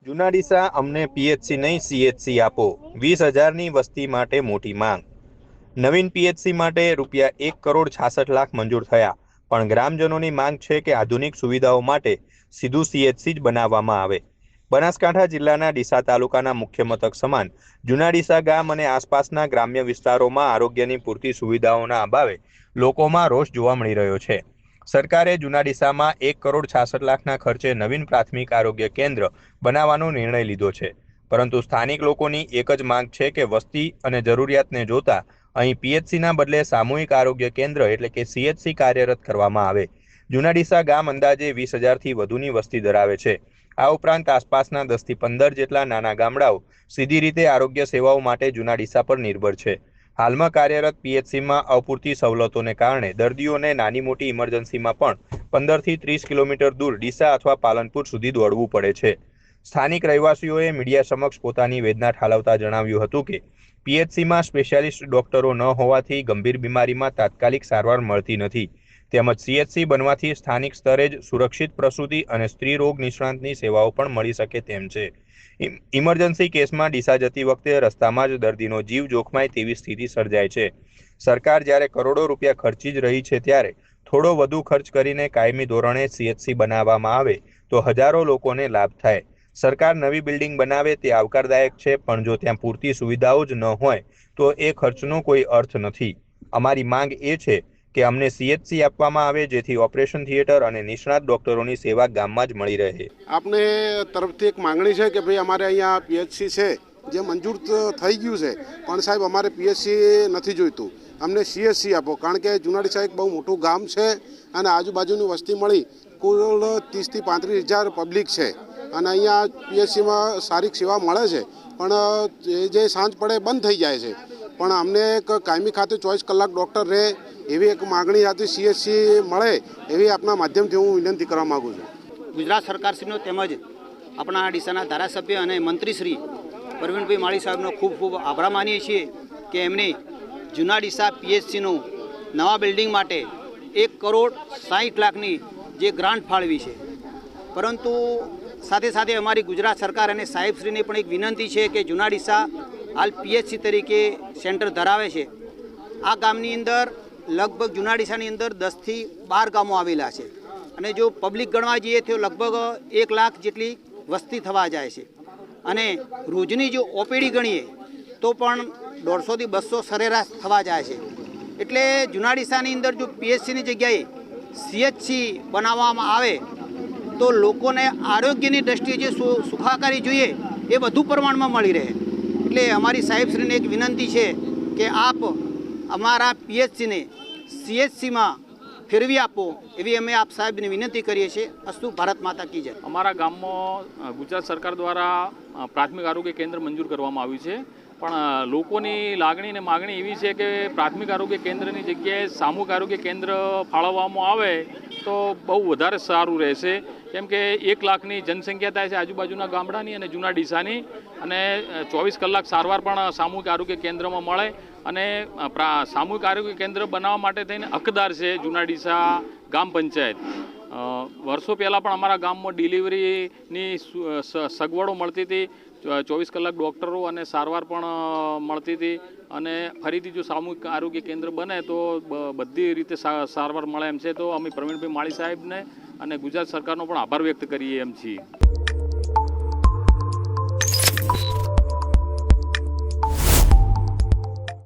જૂના ડીસા અમને પીએચસી નહીં સીએચસી આપો, 20,000ની વસ્તી માટે મોટી માંગ। નવીન પીએચસી માટે ₹1,66,00,000 મંજૂર થયા, પણ ગ્રામજનોની માંગ છે કે આધુનિક સુવિધાઓ માટે સીધું સીએચસી જ બનાવવામાં આવે। બનાસકાંઠા જિલ્લાના ડીસા તાલુકાના મુખ્ય મથક સમાન જૂના ડીસા ગામ અને આસપાસના ગ્રામ્ય વિસ્તારોમાં આરોગ્યની પૂરતી સુવિધાઓના અભાવે લોકોમાં રોષ જોવા મળી રહ્યો છે। સરકારે જૂના ડીસામાં ₹1,66,00,000ના ખર્ચે નવીન પ્રાથમિક આરોગ્ય કેન્દ્ર બનાવવાનો નિર્ણય લીધો છે, પરંતુ સ્થાનિક લોકોની એક જ માંગ છે કે વસ્તી અને જરૂરિયાતને જોતા અહીં પીએચસીના બદલે સામૂહિક આરોગ્ય કેન્દ્ર એટલે કે સીએચસી કાર્યરત કરવામાં આવે। જૂના ડીસા ગામ અંદાજે 20,000થી વધુની વસ્તી ધરાવે છે। આ ઉપરાંત આસપાસના 10થી 15 જેટલા નાના ગામડાઓ સીધી રીતે આરોગ્ય સેવાઓ માટે જૂના ડીસા પર નિર્ભર છે। હાલમાં કાર્યરત પીએચસીમાં અપૂરતી સવલતોને કારણે દર્દીઓને નાની મોટી ઇમરજન્સીમાં પણ 15થી 30 કિલોમીટર દૂર ડીસા અથવા પાલનપુર સુધી દોડવું પડે છે। સ્થાનિક રહેવાસીઓએ મીડિયા સમક્ષ પોતાની વેદના ઠાલવતા જણાવ્યું હતું કે પીએચસીમાં સ્પેશિયાલિસ્ટ ડોક્ટરો ન હોવાથી ગંભીર બીમારીમાં તાત્કાલિક સારવાર મળતી નથી, તેમજ સીએચસી બનવાથી સ્થાનિક સ્તરે જ સુરક્ષિત પ્રસૂતિ અને સ્ત્રી રોગ નિષ્ણાતની સેવાઓ પણ મળી શકે તેમ છે। ઇમરજન્સી કેસમાં ડીસા જતી વખતે રસ્તામાં જ દર્દીનો જીવ જોખમાય તેવી સ્થિતિ સર્જાય છે। સરકાર જ્યારે કરોડો રૂપિયા ખર્ચી જ રહી છે, ત્યારે થોડો વધુ ખર્ચ કરીને કાયમી ધોરણે સીએચસી બનાવવામાં આવે તો હજારો લોકોને લાભ થાય। સરકાર નવી બિલ્ડિંગ બનાવે તે આવકારદાયક છે, પણ જો ત્યાં પૂરતી સુવિધાઓ જ ન હોય તો એ ખર્ચનો કોઈ અર્થ નથી। અમારી માંગ એ છે કે અમને સીએચસી આપવામાં આવે, જેથી ઓપરેશન થિયેટર અને નિષ્ણાત ડોક્ટરોની સેવા ગામમાં જ મળી રહે। આપને તરફથી એક માંગણી છે કે ભાઈ અમારે અહીંયા પીએચસી છે જે મંજૂર થઈ ગયું છે, પણ સાહેબ અમારે પીએચસી નથી જોઈતું, અમને સીએચસી આપો। કારણ કે જૂના ડીસા એક બહુ મોટું ગામ છે અને આજુબાજુની વસ્તી મળી કુલ 30થી 35,000 પબ્લિક છે અને અહીંયા પીએચસીમાં સારી સેવા મળે છે, પણ જે સાંજ પડે બંધ થઈ જાય છે। પણ અમને એક કાયમી ખાતે 24 કલાક ડૉક્ટર રહે એવી એક માગણી સાથે સીએચસી મળે એવી આપના માધ્યમથી હું વિનંતી કરવા માગું છું। ગુજરાત સરકારશ્રીનો તેમજ આપણા ડીસાના ધારાસભ્ય અને મંત્રીશ્રી પ્રવીણભાઈ માળી સાહેબનો ખૂબ ખૂબ આભાર માનીએ છીએ કે એમને જૂના ડીસા પીએચસીનું નવા બિલ્ડિંગ માટે 1,60,00,000ની જે ગ્રાન્ટ ફાળવી છે। પરંતુ સાથે સાથે અમારી ગુજરાત સરકાર અને સાહેબશ્રીને પણ એક વિનંતી છે કે જૂના ડીસા હાલ પીએચસી તરીકે સેન્ટર ધરાવે છે। આ ગામની અંદર લગભગ જૂના ડીસાની અંદર 10થી 12 ગામો આવેલા છે અને જો પબ્લિક ગણવા જઈએ તો લગભગ 1 લાખ જેટલી વસ્તી થવા જાય છે અને રોજની જો ઓપીડી ગણીએ તો પણ 150થી 200 સરેરાશ થવા જાય છે। એટલે જૂના ડીસાની અંદર જો પીએચસીની જગ્યાએ સીએચસી બનાવવામાં આવે તો લોકોને આરોગ્યની દ્રષ્ટિએ જે સુખાકારી જોઈએ એ વધુ પ્રમાણમાં મળી રહે। એટલે અમારી સાહેબશ્રીને એક વિનંતી છે કે આપ અમારા પીએચસીને સીએચસીમાં ફેરવી આપો એવી અમે આપ સાહેબને વિનંતી કરીએ છીએ। અસ્તુ ભારત માતા કી જય। અમારા ગામમાં ગુજરાત સરકાર દ્વારા પ્રાથમિક આરોગ્ય કેન્દ્ર મંજૂર કરવામાં આવ્યું છે, પણ લોકોની લાગણી અને માગણી એવી છે કે પ્રાથમિક આરોગ્ય કેન્દ્રની જગ્યાએ સામૂહિક આરોગ્ય કેન્દ્ર ફાળવવામાં આવે તો બહુ વધારે સારું રહેશે। કેમ કે 1 લાખની જનસંખ્યા થાય છે આજુબાજુના ગામડાની અને જૂના ડીસાની, અને 24 કલાક સારવાર પણ સામૂહિક આરોગ્ય કેન્દ્રમાં મળે। અને સામૂહિક આરોગ્ય કેન્દ્ર બનાવવા માટે થઈને હકદાર છે જૂના ડીસા ગામ પંચાયત। વર્ષો પહેલાં પણ અમારા ગામમાં ડિલિવરીની સગવડો મળતી હતી, 24 કલાક ડૉક્ટરો અને સારવાર પણ મળતી હતી, અને ફરીથી જો સામૂહિક આરોગ્ય કેન્દ્ર બને તો બધી રીતે સારવાર મળે એમ છે। તો અમે પ્રવીણભાઈ માળી સાહેબને અને ગુજરાત સરકારનો પણ આભાર વ્યક્ત કરીએ એમ છીએ।